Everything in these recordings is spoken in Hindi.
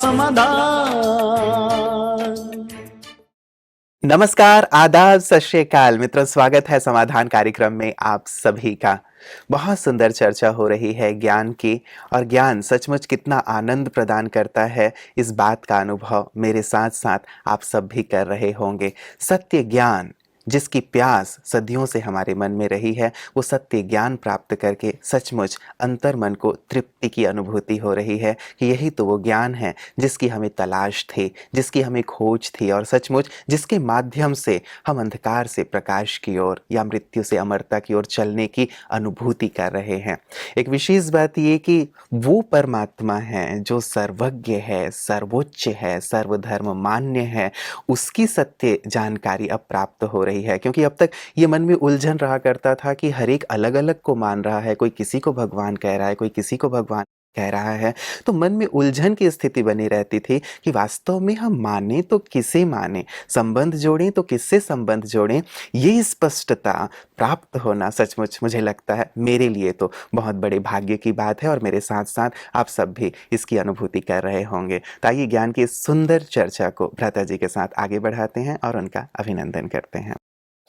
समाधान। नमस्कार, आदाब, सत श्री अकाल मित्रों, स्वागत है समाधान कार्यक्रम में आप सभी का। बहुत सुंदर चर्चा हो रही है ज्ञान की, और ज्ञान सचमुच कितना आनंद प्रदान करता है, इस बात का अनुभव मेरे साथ साथ आप सब भी कर रहे होंगे। सत्य ज्ञान जिसकी प्यास सदियों से हमारे मन में रही है, वो सत्य ज्ञान प्राप्त करके सचमुच अंतर मन को तृप्ति की अनुभूति हो रही है कि यही तो वो ज्ञान है जिसकी हमें तलाश थी, जिसकी हमें खोज थी, और सचमुच जिसके माध्यम से हम अंधकार से प्रकाश की ओर या मृत्यु से अमरता की ओर चलने की अनुभूति कर रहे हैं। एक विशेष बात ये कि वो परमात्मा है जो सर्वज्ञ है, सर्वोच्च है, सर्वधर्म मान्य है, उसकी सत्य जानकारी अब प्राप्त हो रही है। क्योंकि अब तक ये मन में उलझन रहा करता था कि हर एक अलग अलग को मान रहा है, कोई किसी को भगवान कह रहा है, कोई किसी को भगवान कह रहा है, तो मन में उलझन की स्थिति बनी रहती थी कि वास्तव में हम माने तो किसे माने, संबंध जोड़ें तो किससे संबंध जोड़ें। ये स्पष्टता प्राप्त होना सचमुच मुझे लगता है मेरे लिए तो बहुत बड़े भाग्य की बात है, और मेरे साथ साथ आप सब भी इसकी अनुभूति कर रहे होंगे। तो आइए ज्ञान की इस सुंदर चर्चा को भ्राता जी के साथ आगे बढ़ाते हैं और उनका अभिनंदन करते हैं।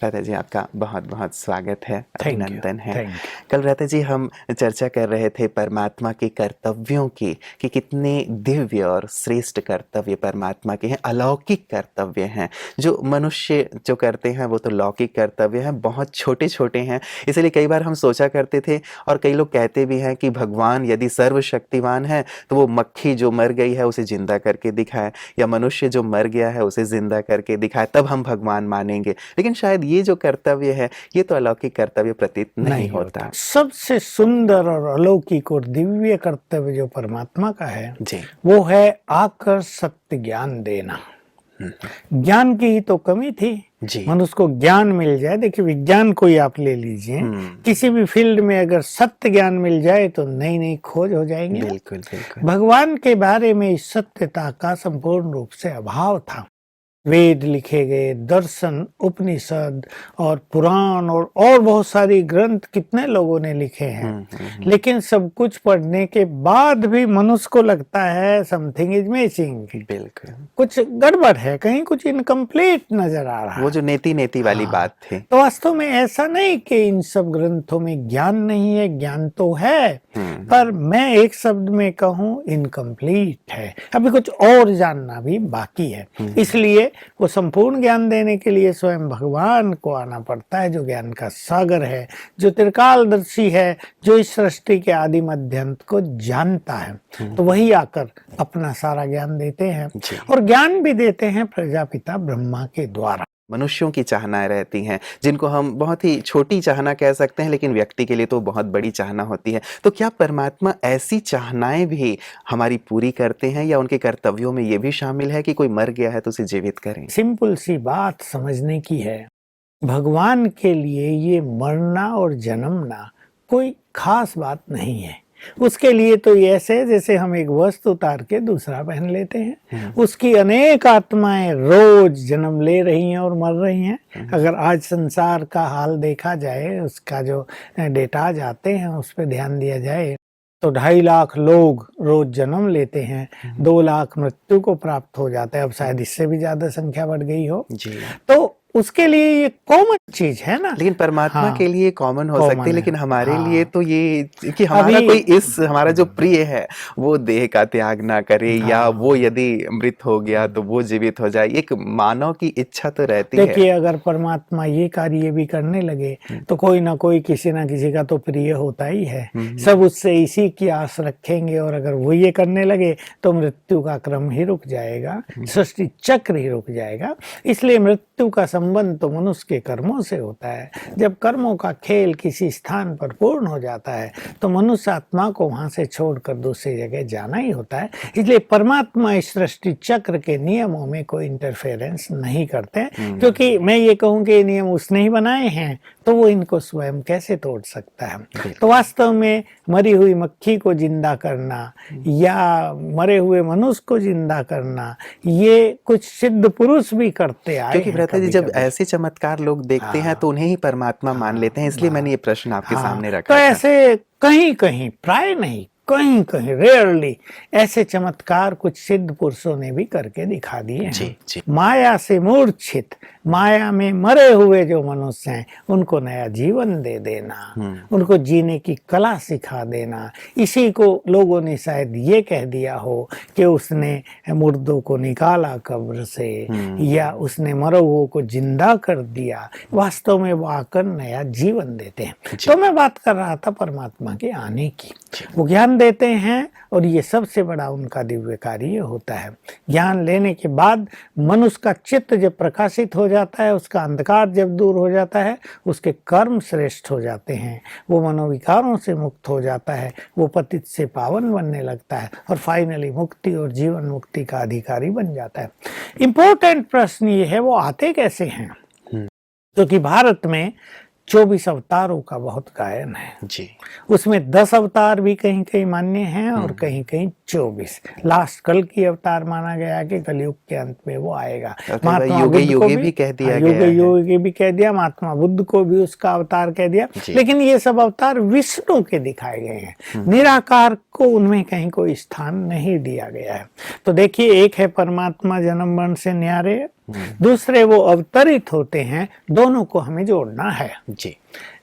भ्राता जी, आपका बहुत बहुत स्वागत है, अभिनंदन है। कल भ्राता जी हम चर्चा कर रहे थे परमात्मा के कर्तव्यों की, कि कितने दिव्य और श्रेष्ठ कर्तव्य परमात्मा के हैं, अलौकिक कर्तव्य हैं। जो मनुष्य जो करते हैं वो तो लौकिक कर्तव्य हैं, बहुत छोटे छोटे हैं। इसलिए कई बार हम सोचा करते थे, और कई लोग कहते भी हैं कि भगवान यदि सर्वशक्तिवान है तो वो मक्खी जो मर गई है उसे जिंदा करके दिखाए, या मनुष्य जो मर गया है उसे जिंदा करके दिखाए, तब हम भगवान मानेंगे। लेकिन शायद ये जो कर्तव्य है ये तो अलौकिक कर्तव्य प्रतीत नहीं होता। सबसे सुंदर और अलौकिक और दिव्य कर्तव्य जो परमात्मा का है जी। वो है आकर सत्य ज्ञान देना। ज्ञान की ही तो कमी थी जी। मनुष्य को ज्ञान मिल जाए। देखिए, विज्ञान को ही आप ले लीजिए, किसी भी फील्ड में अगर सत्य ज्ञान मिल जाए तो नई नई खोज हो जाएंगे। बिल्कुल बिल्कुल। भगवान के बारे में इस सत्यता का संपूर्ण रूप से अभाव था। वेद लिखे गए, दर्शन, उपनिषद और पुराण और बहुत सारी ग्रंथ कितने लोगों ने लिखे हैं, लेकिन सब कुछ पढ़ने के बाद भी मनुष्य को लगता है समथिंग इज मिसिंग। बिल्कुल, कुछ गड़बड़ है, कहीं कुछ इनकम्प्लीट नजर आ रहा है। वो जो नेति नेति वाली बात थी। तो वास्तव में ऐसा नहीं कि इन सब ग्रंथों में ज्ञान नहीं है, ज्ञान तो है, पर मैं एक शब्द में कहूँ इनकम्प्लीट है। अभी कुछ और जानना भी बाकी है। इसलिए वो संपूर्ण ज्ञान देने के लिए स्वयं भगवान को आना पड़ता है, जो ज्ञान का सागर है, जो त्रिकालदर्शी है, जो इस सृष्टि के आदि मध्यांत को जानता है। तो वही आकर अपना सारा ज्ञान देते हैं, और ज्ञान भी देते हैं प्रजापिता ब्रह्मा के द्वारा। मनुष्यों की चाहनाएं रहती हैं, जिनको हम बहुत ही छोटी चाहना कह सकते हैं, लेकिन व्यक्ति के लिए तो बहुत बड़ी चाहना होती है। तो क्या परमात्मा ऐसी चाहनाएं भी हमारी पूरी करते हैं, या उनके कर्तव्यों में ये भी शामिल है कि कोई मर गया है तो उसे जीवित करें? सिंपल सी बात समझने की है, भगवान के लिए ये मरना और जन्मना कोई खास बात नहीं है। उसके लिए तो ये ऐसे है जैसे हम एक वस्त्र उतार के दूसरा पहन लेते हैं। उसकी अनेक आत्माएं रोज जन्म ले रही हैं और मर रही हैं। अगर आज संसार का हाल देखा जाए, उसका जो डेटा जाते हैं उस पर ध्यान दिया जाए, तो 2.5 लाख लोग रोज जन्म लेते हैं, 2 लाख मृत्यु को प्राप्त हो जाता है। अब शायद इससे भी ज्यादा संख्या बढ़ गई हो। तो उसके लिए ये कॉमन चीज है ना। लेकिन परमात्मा के लिए कॉमन हो सकती है, लेकिन हमारे लिए तो ये कि हमारा कोई हमारा जो प्रिय है वो देह का त्याग ना करे, या वो यदि मृत हो गया तो वो जीवित हो जाए। एक मानव की इच्छा तो रहती है। देखिए, अगर परमात्मा ये कार्य भी करने लगे तो कोई ना कोई किसी ना किसी का तो प्रिय होता ही है। सब उससे इसी की आस रखेंगे, और अगर वो ये करने लगे तो मृत्यु का क्रम ही रुक जाएगा, सृष्टि चक्र ही रुक जाएगा। इसलिए मृत्यु का संबंध तो मनुष्य के कर्मों से होता है। जब कर्मों का खेल किसी स्थान पर पूर्ण हो जाता है तो मनुष्य आत्मा को वहां से छोड़कर दूसरी जगह जाना ही होता है। इसलिए परमात्मा इस सृष्टि चक्र के नियमों में कोई इंटरफेरेंस नहीं करते, क्योंकि मैं ये कहूँ कि ये नियम उसने ही बनाए हैं, तो वो इनको स्वयं कैसे तोड़ सकता है। तो वास्तव में मरी हुई मक्खी को जिंदा करना या मरे हुए मनुष्य को जिंदा करना, ये कुछ सिद्ध पुरुष भी करते आए। क्योंकि भ्राता जी, जब ऐसे चमत्कार लोग देखते हैं तो उन्हें ही परमात्मा मान लेते हैं। इसलिए मैंने ये प्रश्न आपके सामने रखा तो था। ऐसे कहीं कहीं, प्राय नहीं, कहीं कहीं रेयरली ऐसे चमत्कार कुछ सिद्ध पुरुषों ने भी करके दिखा दिए हैं। जी जी। माया से मूर्छित, माया में मरे हुए जो मनुष्य हैं उनको नया जीवन दे देना, उनको जीने की कला सिखा देना। इसी को लोगों ने शायद ये कह दिया हो कि उसने मुर्दों को निकाला कब्र से, या उसने मरे हुओं को जिंदा कर दिया। वास्तव में वो आकर नया जीवन देते हैं। तो मैं बात कर रहा था परमात्मा के आने की। वो ज्ञान देते हैं और ये सबसे बड़ा उनका दिव्य कार्य होता है। ज्ञान लेने के बाद मनुष्य का चित्त जब प्रकाशित हो जाता है, उसका अंधकार जब दूर हो जाता है, उसके कर्म श्रेष्ठ हो जाते हैं, वो मनोविकारों से मुक्त हो जाता है, वो पतित से पावन बनने लगता है और फाइनली मुक्ति और जीवन मुक्ति का अधिकारी बन जाता है। इम्पोर्टेंट प्रश्न ये है, वो आते कैसे हैं? क्योंकि भारत में 24 अवतारों का बहुत गायन है जी। उसमें 10 अवतार भी कहीं कहीं मान्य हैं और कहीं कहीं 24। लास्ट कल की अवतार माना गया कि कलयुग के अंत में वो आएगा। महात्मा योगी भी कह दिया गया है। योगी भी कह दिया, महात्मा बुद्ध को भी उसका अवतार कह दिया। लेकिन ये सब अवतार विष्णु के दिखाए गए हैं, निराकार को उनमें कहीं कोई स्थान नहीं दिया गया है। तो देखिए, एक है परमात्मा जन्म मरण से न्यारे, दूसरे वो अवतरित होते हैं। दोनों को हमें जोड़ना है जी।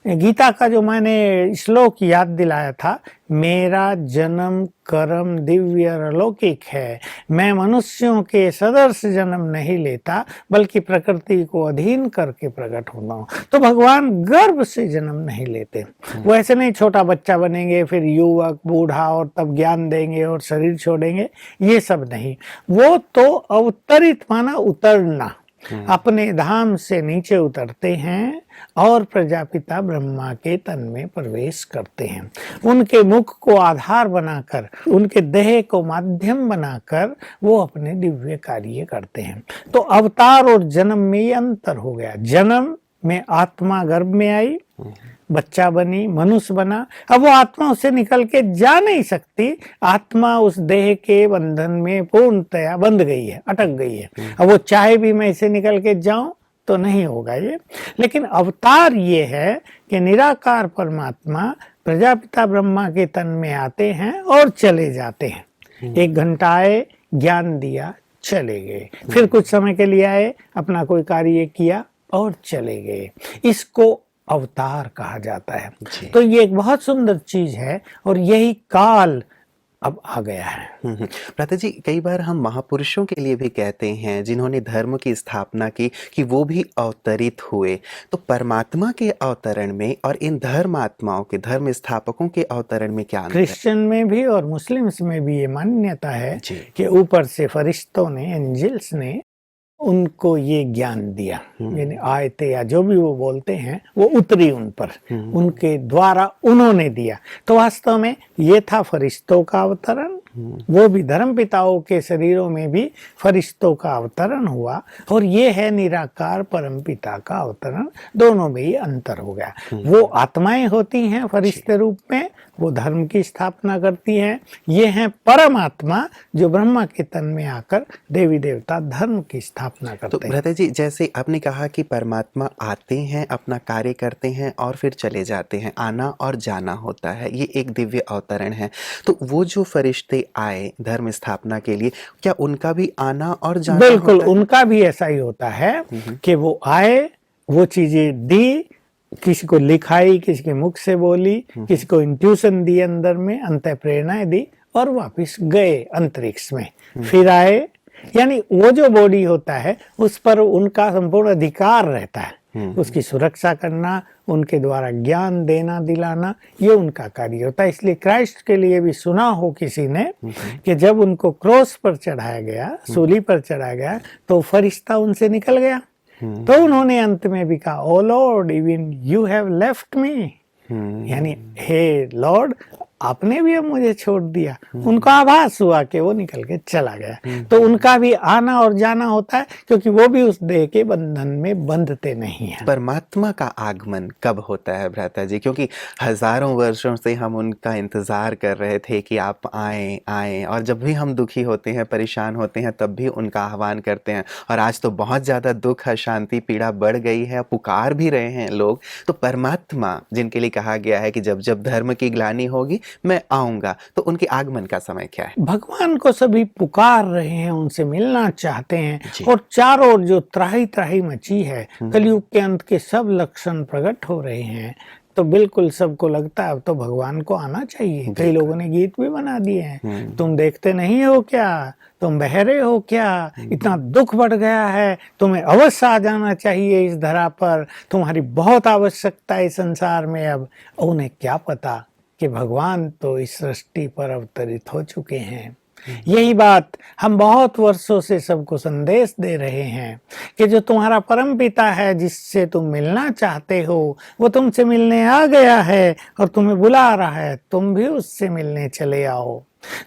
गीता का जो मैंने श्लोक याद दिलाया था, मेरा जन्म कर्म दिव्य अलौकिक है, मैं मनुष्यों के सदर्श जन्म नहीं लेता बल्कि प्रकृति को अधीन करके प्रकट होता हूँ। तो भगवान गर्भ से जन्म नहीं लेते। वो ऐसे नहीं छोटा बच्चा बनेंगे फिर युवक बूढ़ा और तब ज्ञान देंगे और शरीर छोड़ेंगे, ये सब नहीं। वो तो अवतरित माना उतरना, अपने धाम से नीचे उतरते हैं और प्रजापिता ब्रह्मा के तन में प्रवेश करते हैं। उनके मुख को आधार बनाकर, उनके देह को माध्यम बनाकर वो अपने दिव्य कार्य करते हैं। तो अवतार और जन्म में ये अंतर हो गया। जन्म में आत्मा गर्भ में आई, बच्चा बनी, मनुष्य बना। अब वो आत्मा उससे निकल के जा नहीं सकती, आत्मा उस देह के बंधन में पूर्णतया बंध गई है, अटक गई है। अब वो चाहे भी मैं इसे निकल के जाऊं तो नहीं होगा ये। लेकिन अवतार ये है कि निराकार परमात्मा प्रजापिता ब्रह्मा के तन में आते हैं और चले जाते हैं। 1 घंटा आए, ज्ञान दिया, चले गए, फिर कुछ समय के लिए आए, अपना कोई कार्य किया और चले गए। इसको अवतार कहा जाता है। तो ये एक बहुत सुंदर चीज है और यही काल अब आ गया है। भ्राता जी, कई बार हम महापुरुषों के लिए भी कहते हैं जिन्होंने धर्म की स्थापना की कि वो भी अवतरित हुए। तो परमात्मा के अवतरण में और इन धर्मात्माओं के, धर्म स्थापकों के अवतरण में क्या अंतर है? क्रिश्चियन में भी और मुस्लिम्स में भी ये मान्यता है कि ऊपर से फरिश्तों ने, एंजल्स ने उनको ये ज्ञान दिया, यानी आयते या जो भी वो बोलते हैं वो उतरी उन पर, उनके द्वारा उन्होंने दिया। तो वास्तव में ये था फरिश्तों का अवतरण। वो भी धर्म पिताओं के शरीरों में भी फरिश्तों का अवतरण हुआ और ये है निराकार परम पिता का अवतरण। दोनों में ही अंतर हो गया। वो आत्माएं होती हैं फरिश्ते रूप में, वो धर्म की स्थापना करती हैं। ये हैं परमात्मा जो ब्रह्मा के तन में आकर देवी देवता धर्म की स्थापना करते हैं। तो भ्राता जी, जैसे आपने कहा कि परमात्मा आते हैं, अपना कार्य करते हैं और फिर चले जाते हैं, आना और जाना होता है, ये एक दिव्य अवतरण है। तो वो जो फरिश्ते आए धर्म स्थापना के लिए, क्या उनका भी आना और जाना बिल्कुल होता है? उनका भी ऐसा ही होता है कि वो आए, वो चीजें दी, किसी को लिखाई, किसी के मुख से बोली, किसी को इंट्यूशन दी, अंदर में अंत प्रेरणाएं दी और वापस गए अंतरिक्ष में, फिर आए। यानी वो जो बॉडी होता है उस पर उनका संपूर्ण अधिकार रहता है, उसकी सुरक्षा करना, उनके द्वारा ज्ञान देना दिलाना, ये उनका कार्य होता है। इसलिए क्राइस्ट के लिए भी सुना हो किसी ने कि जब उनको क्रॉस पर चढ़ाया गया, सूली पर चढ़ाया गया, तो फरिश्ता उनसे निकल गया। तो उन्होंने अंत में भी कहा, O Lord, even you have left me, यानी हे लॉर्ड, आपने भी अब मुझे छोड़ दिया। उनको आभास हुआ कि वो निकल के चला गया। तो उनका भी आना और जाना होता है क्योंकि वो भी उस देह के बंधन में बंधते नहीं हैं। परमात्मा का आगमन कब होता है भ्राता जी? क्योंकि हजारों वर्षों से हम उनका इंतजार कर रहे थे कि आप आए आए, और जब भी हम दुखी होते हैं, परेशान होते हैं, तब भी उनका आह्वान करते हैं। और आज तो बहुत ज्यादा दुख, अशांति, पीड़ा बढ़ गई है, पुकार भी रहे हैं लोग। तो परमात्मा जिनके लिए कहा गया है कि जब जब धर्म की ग्लानि होगी मैं आऊंगा, तो उनके आगमन का समय क्या है? भगवान को सभी पुकार रहे हैं, उनसे मिलना चाहते हैं जी। और चारों ओर जो त्राही त्राही मची है, हम्म। कलयुग के अंत के सब लक्षण प्रकट हो रहे हैं, तो बिल्कुल सबको लगता है अब तो भगवान को आना चाहिए। कई बिल्कुल। लोगों ने गीत भी बना दिए हैं, हम्म। तुम देखते नहीं हो क्या, तुम बहरे हो क्या, इतना दुख बढ़ गया है, तुम्हें अवश्य आ जाना चाहिए इस धरा पर, तुम्हारी बहुत आवश्यकता है इस संसार में। अब उन्हें क्या पता कि भगवान तो इस सृष्टि पर अवतरित हो चुके हैं। यही बात हम बहुत वर्षों से सबको संदेश दे रहे हैं कि जो तुम्हारा परम पिता है, जिससे तुम मिलना चाहते हो, वो तुमसे मिलने आ गया है और तुम्हें बुला रहा है, तुम भी उससे मिलने चले आओ।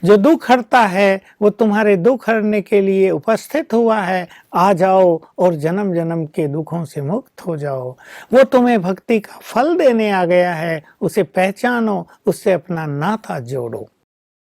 जो दुख हरता है वो तुम्हारे दुख हरने के लिए उपस्थित हुआ है, आ जाओ और जन्म जन्म के दुखों से मुक्त हो जाओ। वो तुम्हें भक्ति का फल देने आ गया है, उसे पहचानो, उससे अपना नाता जोड़ो।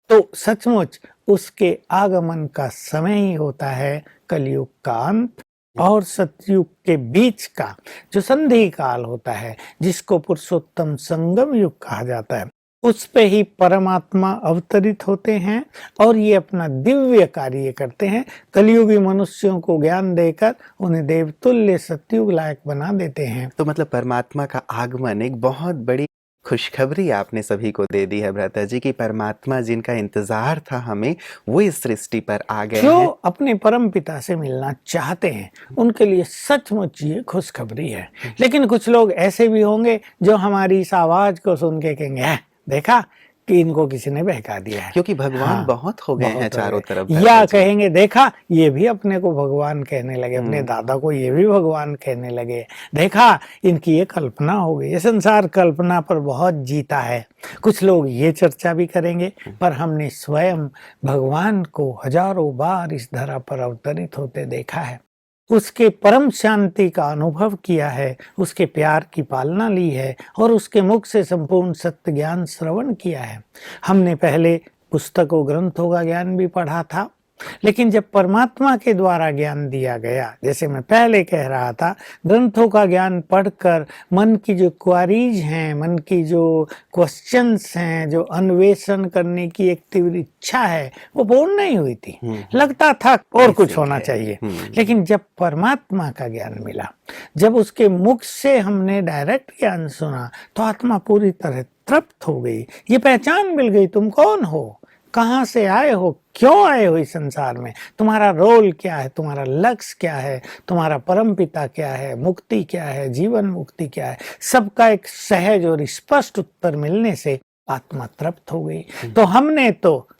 तो सचमुच उसके आगमन का समय ही होता है कलयुग का अंत और सतयुग के बीच का जो संधि काल होता है, जिसको पुरुषोत्तम संगम युग कहा जाता है। उस पे ही परमात्मा अवतरित होते हैं और ये अपना दिव्य कार्य करते हैं, कलयुगी मनुष्यों को ज्ञान देकर उन्हें देवतुल्य सतयुग लायक बना देते हैं। तो मतलब परमात्मा का आगमन एक बहुत बड़ी खुशखबरी आपने सभी को दे दी है भ्राता जी, कि परमात्मा जिनका इंतजार था हमें, वो इस सृष्टि पर आ गए जो हैं। अपने परम पिता से मिलना चाहते हैं उनके लिए सचमुच ये खुशखबरी है। लेकिन कुछ लोग ऐसे भी होंगे जो हमारी इस आवाज को सुन के कहेंगे, "है, देखा कि इनको किसी ने बहका दिया है।" क्योंकि भगवान हाँ, बहुत हो गए हैं बहुत हो चारों गए। तरफ या भ्राता जी। कहेंगे, देखा ये भी अपने को भगवान कहने लगे, अपने दादा को ये भी भगवान कहने लगे, देखा इनकी ये कल्पना हो गई। ये संसार कल्पना पर बहुत जीता है। कुछ लोग ये चर्चा भी करेंगे, पर हमने स्वयं भगवान को हजारों बार इस धरा पर अवतरित होते देखा है, उसके परम शांति का अनुभव किया है, उसके प्यार की पालना ली है और उसके मुख से संपूर्ण सत्य ज्ञान श्रवण किया है। हमने पहले पुस्तकों ग्रंथों का ज्ञान भी पढ़ा था, लेकिन जब परमात्मा के द्वारा ज्ञान दिया गया, जैसे मैं पहले कह रहा था, ग्रंथों का ज्ञान पढ़कर मन की जो क्वारीज हैं, मन की जो क्वेश्चंस हैं, जो अन्वेषण करने की एक तीव्र इच्छा है, वो पूर्ण नहीं हुई थी। लगता था और कुछ होना चाहिए। लेकिन जब परमात्मा का ज्ञान मिला, जब उसके मुख से हमने डायरेक्ट ज्ञान सुना, तो आत्मा पूरी तरह तृप्त हो गई। ये पहचान मिल गई, तुम कौन हो, कहाँ से आए हो, क्यों आए हो इस संसार में, तुम्हारा रोल क्या है, तुम्हारा लक्ष्य क्या है, तुम्हारा परम पिता क्या है, मुक्ति क्या है, जीवन मुक्ति क्या है, सबका एक सहज और स्पष्ट उत्तर मिलने से आत्मा तृप्त हो गई। तो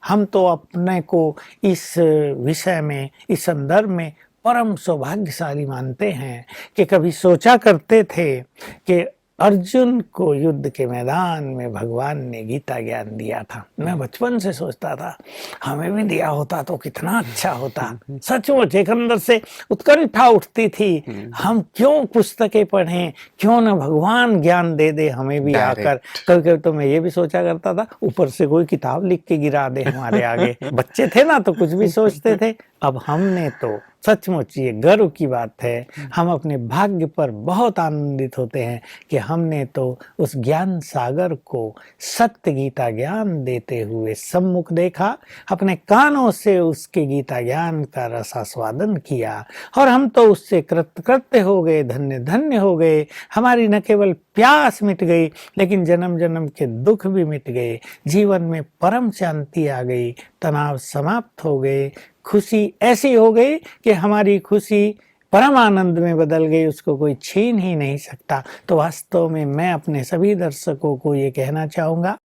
हम तो अपने को इस विषय में, इस संदर्भ में परम सौभाग्यशाली मानते हैं कि कभी सोचा करते थे कि अर्जुन को युद्ध के मैदान में भगवान ने गीता ज्ञान दिया था। मैं बचपन से सोचता था हमें भी दिया होता तो कितना अच्छा होता। सचमुच एक अंदर से उत्कंठा उठती थी, हम क्यों पुस्तकें पढ़ें, क्यों न भगवान ज्ञान दे दे हमें भी आकर। कभी तो मैं ये भी सोचा करता था ऊपर से कोई किताब लिख के गिरा दे हमारे आगे। बच्चे थे ना तो कुछ भी सोचते थे। अब हमने तो सचमुच ये गर्व की बात है, हम अपने भाग्य पर बहुत आनंदित होते हैं कि हमने तो उस ज्ञान सागर को सत्य गीता ज्ञान देते हुए सम्मुख देखा, अपने कानों से उसके गीता ज्ञान का रसास्वादन किया और हम तो उससे कृतकृत्य हो गए, धन्य धन्य हो गए। हमारी न केवल प्यास मिट गई, लेकिन जन्म जन्म के दुख भी मिट गए, जीवन में परम शांति आ गई, तनाव समाप्त हो गए, खुशी ऐसी हो गई कि हमारी खुशी परम आनंद में बदल गई, उसको कोई छीन ही नहीं सकता। तो वास्तव में मैं अपने सभी दर्शकों को ये कहना चाहूँगा,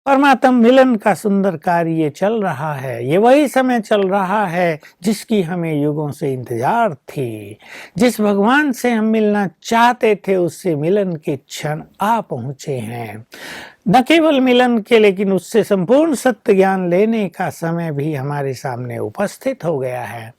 परमात्म मिलन का सुंदर कार्य चल रहा है। ये वही समय चल रहा है जिसकी हमें युगों से इंतजार थी। जिस भगवान से हम मिलना चाहते थे, उससे मिलन के क्षण आ पहुँचे हैं। न केवल मिलन के, लेकिन उससे संपूर्ण सत्य ज्ञान लेने का समय भी हमारे सामने उपस्थित हो गया है।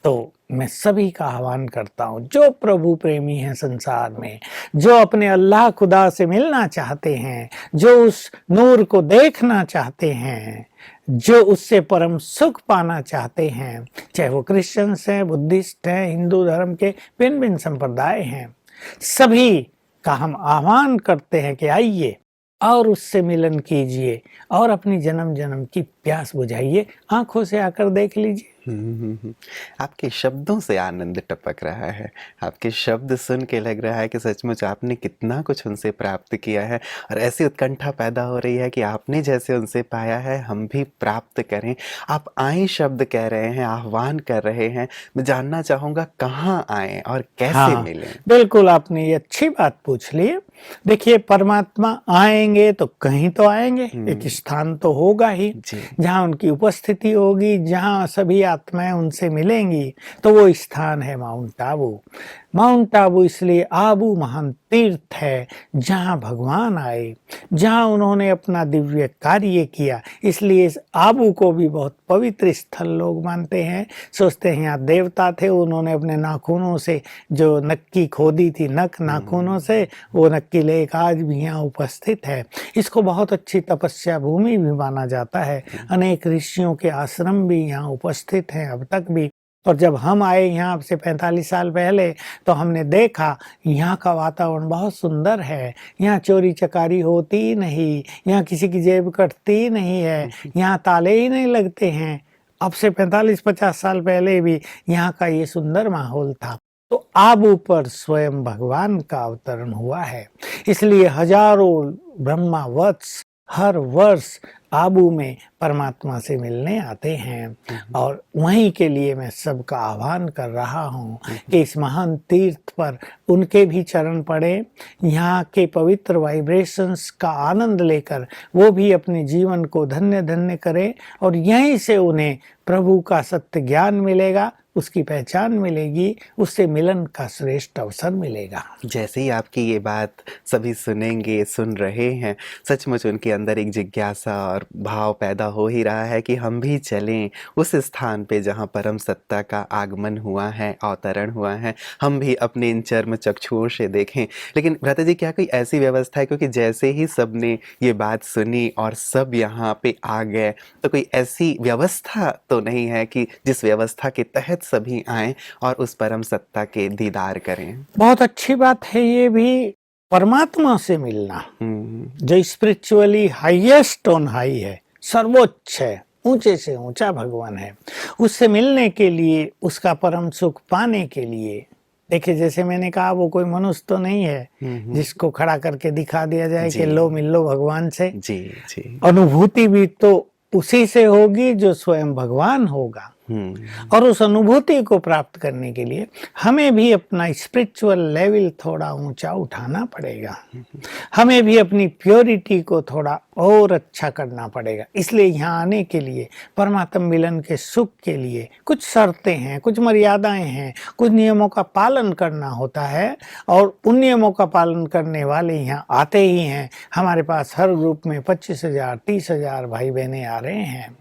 तो मैं सभी का आह्वान करता हूँ, जो प्रभु प्रेमी हैं संसार में, जो अपने अल्लाह खुदा से मिलना चाहते हैं, जो उस नूर को देखना चाहते हैं, जो उससे परम सुख पाना चाहते हैं, चाहे वो क्रिश्चियंस हैं, बुद्धिस्ट हैं, हिंदू धर्म के भिन्न भिन्न संप्रदाय हैं, सभी का हम आह्वान करते हैं कि आइए और उससे मिलन कीजिए और अपनी जन्म जन्म की प्यास बुझाइए, आंखों से आकर देख लीजिए। आपके शब्दों से आनंद टपक रहा है। आपके शब्द सुन के लग रहा है कि सचमुच आपने कितना कुछ उनसे प्राप्त किया है और ऐसी उत्कंठा पैदा हो रही है कि आपने जैसे उनसे पाया है हम भी प्राप्त करें। आप आए शब्द कह रहे हैं, आह्वान कर रहे हैं। मैं जानना चाहूँगा कहाँ आएँ और कैसे हाँ, मिलें? बिल्कुल आपने ये अच्छी बात पूछ ली है। देखिए परमात्मा आएँगे तो कहीं तो आएँगे, एक स्थान तो होगा ही, जी। जहाँ उनकी उपस्थिति होगी, जहाँ सभी आत्माएँ उनसे मिलेंगी, तो वो स्थान है माउंट आबू। माउंट आबू इसलिए आबू महान तीर्थ है, जहाँ भगवान आए, जहाँ उन्होंने अपना दिव्य कार्य किया, इसलिए इस आबू को भी बहुत पवित्र स्थल लोग मानते हैं। सोचते हैं यहाँ देवता थे, उन्होंने अपने नाखूनों से जो नक्की खोदी थी, नाखूनों से वो नक्की लेक आज भी यहाँ उपस्थित है। इसको बहुत अच्छी तपस्या भूमि भी माना जाता है। अनेक ऋषियों के आश्रम भी यहाँ उपस्थित हैं अब तक भी। और जब हम आए यहाँ अब से 45 साल पहले, तो हमने देखा यहाँ का वातावरण बहुत सुंदर है। यहाँ चोरी चकारी होती ही नहीं, यहाँ किसी की जेब कटती ही नहीं है, यहाँ ताले ही नहीं लगते हैं। अब से 45-50 साल पहले भी यहाँ का ये सुंदर माहौल था। तो आबू पर स्वयं भगवान का अवतरण हुआ है, इसलिए हजारों ब्रह्मा वत्स हर वर्ष आबू में परमात्मा से मिलने आते हैं। और वहीं के लिए मैं सबका आह्वान कर रहा हूँ कि इस महान तीर्थ पर उनके भी चरण पड़े, यहाँ के पवित्र वाइब्रेशंस का आनंद लेकर वो भी अपने जीवन को धन्य धन्य करें और यहीं से उन्हें प्रभु का सत्य ज्ञान मिलेगा, उसकी पहचान मिलेगी, उससे मिलन का श्रेष्ठ अवसर मिलेगा। जैसे ही आपकी ये बात सभी सुनेंगे, सुन रहे हैं, सचमुच उनके अंदर एक जिज्ञासा और भाव पैदा हो ही रहा है कि हम भी चलें उस स्थान पे जहाँ परम सत्ता का आगमन हुआ है, अवतरण हुआ है, हम भी अपने इन चर्म चक्षुओं से देखें। लेकिन भ्राता जी, क्या कोई ऐसी व्यवस्था है, क्योंकि जैसे ही सबने ये बात सुनी और सब यहाँ पे आ गए, तो कोई ऐसी व्यवस्था तो नहीं है कि जिस व्यवस्था के तहत सभी आएं और उस परम सत्ता के दीदार करें? बहुत अच्छी बात है ये भी, परमात्मा से मिलना जो स्पिरिचुअली हाईएस्ट ऑन हाई है, सर्वोच्च है, ऊंचे से ऊंचा भगवान है, उससे मिलने के लिए, उसका परम सुख पाने के लिए। देखिए जैसे मैंने कहा, वो कोई मनुष्य तो नहीं है जिसको खड़ा करके दिखा दिया जाए कि लो मिल लो भगवान से। जी जी। अनुभूति भी तो उसी से होगी जो स्वयं भगवान होगा। और उस अनुभूति को प्राप्त करने के लिए हमें भी अपना स्पिरिचुअल लेवल थोड़ा ऊंचा उठाना पड़ेगा, हमें भी अपनी प्योरिटी को थोड़ा और अच्छा करना पड़ेगा। इसलिए यहाँ आने के लिए, परमात्मा मिलन के सुख के लिए कुछ शर्तें हैं, कुछ मर्यादाएं हैं, कुछ नियमों का पालन करना होता है और उन नियमों का पालन करने वाले यहाँ आते ही हैं। हमारे पास हर ग्रुप में 25,000 30,000 भाई बहनें आ रहे हैं।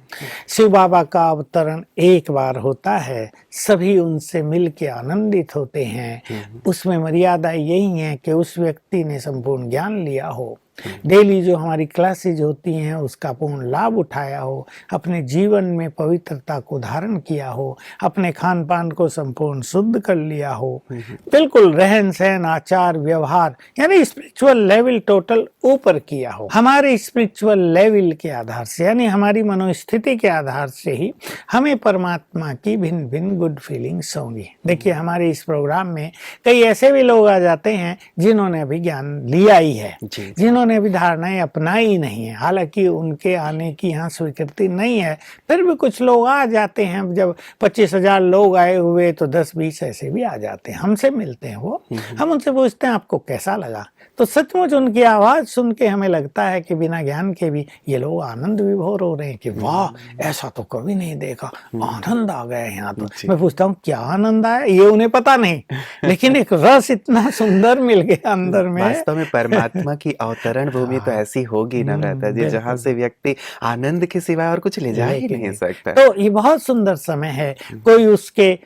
शिव बाबा का अवतरण एक बार होता है, सभी उनसे मिल के आनंदित होते हैं। उसमें मर्यादा यही है कि उस व्यक्ति ने संपूर्ण ज्ञान लिया हो, डेली जो हमारी क्लासेज होती हैं उसका पूर्ण लाभ उठाया हो, अपने जीवन में पवित्रता को धारण किया हो, अपने खान पान को संपूर्ण शुद्ध कर लिया हो, बिल्कुल रहन सहन आचार व्यवहार यानी स्पिरिचुअल लेवल टोटल ऊपर किया हो। हमारे स्पिरिचुअल लेवल के आधार से यानी हमारी मनोस्थिति के आधार से ही हमें परमात्मा की भिन्न भिन्न गुड फीलिंग्स होंगी। देखिए हमारे इस प्रोग्राम में कई ऐसे भी लोग आ जाते हैं जिन्होंने अभी ज्ञान लिया ही है, जिन्होंने अभी धारणाएं अपनाई नहीं है, हालांकि उनके आने की यहाँ स्वीकृति नहीं है, फिर भी कुछ लोग आ जाते हैं। जब 25,000 लोग आए हुए तो 10-20 ऐसे भी आ जाते हैं, हमसे मिलते हैं वो, हम उनसे पूछते हैं आपको कैसा लगा, तो सचमुच उनकी आवाज सुन के हमें लगता है कि बिना ज्ञान के भी ये लोग आनंद विभोर हो रहे हैं कि वाह ऐसा तो कभी नहीं देखा, आनंद आ गया यहाँ तो। मैं पूछता हूँ क्या आनंद आया, ये उन्हें पता नहीं, लेकिन एक रस इतना सुंदर मिल गया अंदर में। वास्तव में परमात्मा की अवतरण भूमि तो ऐसी होगी ना भ्राता जी, जहाँ से व्यक्ति आनंद के सिवाय और कुछ ले जा ही नहीं सकता। तो ये बहुत सुंदर समय है, कोई उसके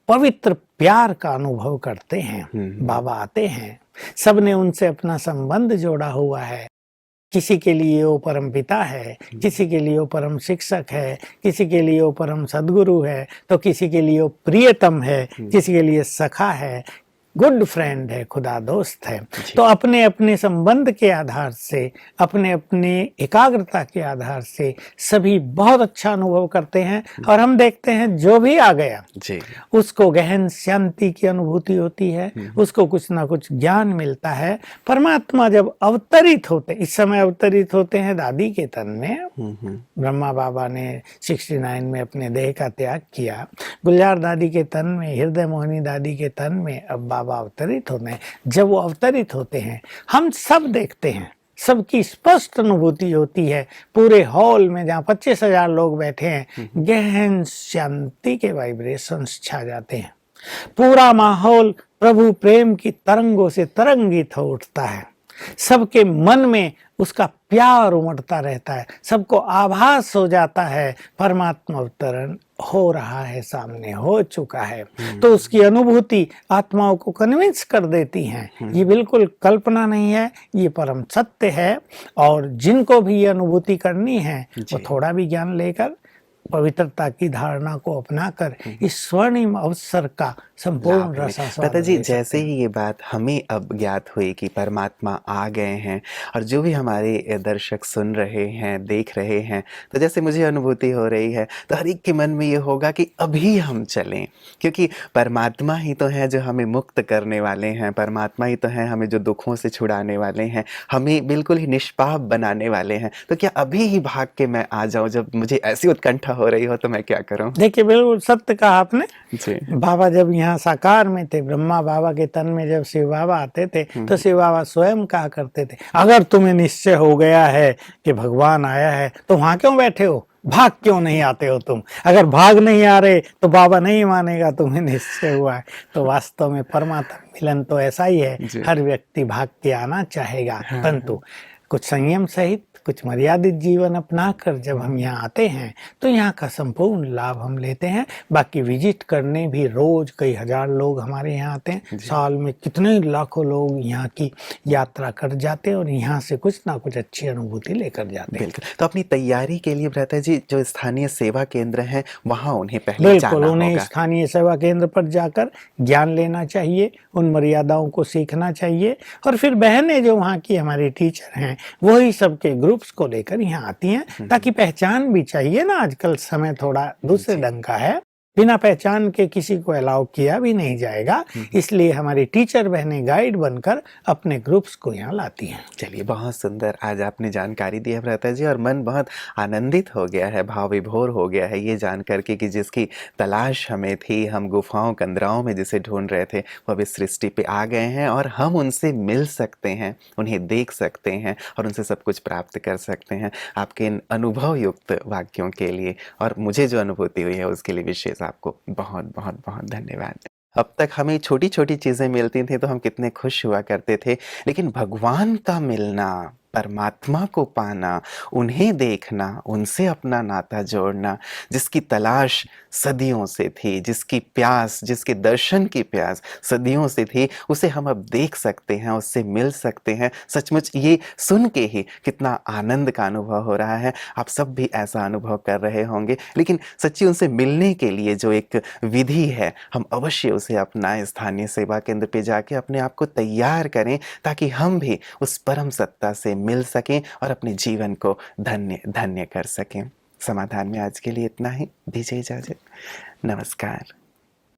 पवित्र प्यार का अनुभव करते हैं, बाबा आते हैं, सबने उनसे अपना संबंध जोड़ा हुआ है। किसी के लिए वो परम पिता है, किसी के लिए वो परम शिक्षक है, किसी के लिए वो परम सद्गुरु है, तो किसी के लिए वो प्रियतम है, किसी के लिए सखा है, गुड फ्रेंड है, खुदा दोस्त है। जी। तो अपने अपने संबंध के आधार से, अपने अपने एकाग्रता के आधार से सभी बहुत अच्छा अनुभव करते हैं। और हम देखते हैं जो भी आ गया जी। उसको गहन शांति की अनुभूति होती है, उसको कुछ ना कुछ ज्ञान मिलता है। परमात्मा जब अवतरित होते, इस समय अवतरित होते हैं दादी के तन में। ब्रह्मा बाबा ने 69 में अपने देह का त्याग किया, गुलजार दादी के तन में, हृदय मोहिनी दादी के तन में अब बाबा अवतरित होते हैं। जब वो अवतरित होते हैं हम सब देखते हैं, सबकी स्पष्ट अनुभूति होती है। पूरे हॉल में जहाँ 25,000 लोग बैठे हैं, गहन शांति के वाइब्रेशंस छा जाते हैं। पूरा माहौल प्रभु प्रेम की तरंगों से तरंगित हो उठता है। सबके मन में उसका प्यार उमड़ता रहता है। सबको आभास हो जाता है परमात्मा अवतरण हो रहा है, सामने हो चुका है। तो उसकी अनुभूति आत्माओं को कन्विंस कर देती हैं। ये बिल्कुल कल्पना नहीं है, ये परम सत्य है। और जिनको भी ये अनुभूति करनी है वो थोड़ा भी ज्ञान लेकर, पवित्रता की धारणा को अपनाकर इस स्वर्णिम अवसर का संपूर्ण रसास्वाद दादा जी, ले जैसे सकते हैं। ही ये बात हमें अब ज्ञात हुई कि परमात्मा आ गए हैं और जो भी हमारे दर्शक सुन रहे हैं, देख रहे हैं, तो जैसे मुझे अनुभूति हो रही है, तो हर एक के मन में ये होगा कि अभी हम चलें, क्योंकि परमात्मा ही तो है जो हमें मुक्त करने वाले हैं, परमात्मा ही तो है हमें जो दुखों से छुड़ाने वाले हैं, हमें बिल्कुल ही निष्पाप बनाने वाले हैं। तो क्या अभी ही भाग के मैं आ जाऊं? जब मुझे ऐसी उत्कंठा हो रही हो तो मैं क्या करूं? देखिए, बिल्कुल सत्य कहा आपने। जी। बाबा जब यहाँ साकार में थे, ब्रह्मा बाबा के तन में जब शिव बाबा आते थे तो शिव बाबा स्वयं कहा करते थे, अगर तुम्हें निश्चय हो गया है कि भगवान आया है तो वहां क्यों बैठे हो, भाग क्यों नहीं आते हो तुम? अगर भाग नहीं आ रहे तो बाबा नहीं मानेगा तुम्हें निश्चय हुआ है। तो वास्तव में परमात्मा मिलन तो ऐसा ही है, हर व्यक्ति भाग के आना चाहेगा, परंतु कुछ संयम सहित, कुछ मर्यादित जीवन अपनाकर जब हम यहाँ आते हैं तो यहाँ का संपूर्ण लाभ हम लेते हैं। बाकी विजिट करने भी रोज कई हजार लोग हमारे यहाँ आते हैं, साल में कितने लाखों लोग यहाँ की यात्रा कर जाते हैं और यहाँ से कुछ ना कुछ अच्छी अनुभूति लेकर जाते हैं। बिल्कुल। तो अपनी तैयारी के लिए भ्राता जी जो स्थानीय सेवा केंद्र हैं वहाँ उन्हें पहले बिल्कुल, जाना उन्हें होगा। स्थानीय सेवा केंद्र पर जाकर ज्ञान लेना चाहिए, उन मर्यादाओं को सीखना चाहिए। और फिर बहनें जो वहाँ की हमारी टीचर हैं वही सबके ग्रुप्स को लेकर यहाँ आती हैं, ताकि पहचान भी चाहिए ना। आजकल समय थोड़ा दूसरे ढंग का है, बिना पहचान के किसी को अलाउ किया भी नहीं जाएगा। इसलिए हमारी टीचर बहनें गाइड बनकर अपने ग्रुप्स को यहाँ लाती हैं। चलिए, बहुत सुंदर आज आपने जानकारी दी है भ्राता जी, और मन बहुत आनंदित हो गया है, भाव विभोर हो गया है ये जान करके कि जिसकी तलाश हमें थी, हम गुफाओं कंदराओं में जिसे ढूंढ रहे थे, वो अब इस सृष्टि पे आ गए हैं और हम उनसे मिल सकते हैं, उन्हें देख सकते हैं और उनसे सब कुछ प्राप्त कर सकते हैं। आपके इन अनुभव युक्त वाक्यों के लिए और मुझे जो अनुभूति हुई है उसके लिए विशेष आपको बहुत बहुत बहुत धन्यवाद। अब तक हमें छोटी छोटी चीज़ें मिलती थी तो हम कितने खुश हुआ करते थे, लेकिन भगवान का मिलना, परमात्मा को पाना, उन्हें देखना, उनसे अपना नाता जोड़ना, जिसकी तलाश सदियों से थी, जिसकी प्यास, जिसके दर्शन की प्यास सदियों से थी, उसे हम अब देख सकते हैं, उससे मिल सकते हैं। सचमुच ये सुन के ही कितना आनंद का अनुभव हो रहा है। आप सब भी ऐसा अनुभव कर रहे होंगे, लेकिन सच्ची उनसे मिलने के लिए जो एक विधि है हम अवश्य उसे अपनाएं। स्थानीय सेवा केंद्र पे जाके अपने आप को तैयार करें ताकि हम भी उस परम सत्ता से मिल सकें और अपने जीवन को धन्य धन्य कर सकें। समाधान में आज के लिए इतना ही। दीजिए इजाजत। नमस्कार।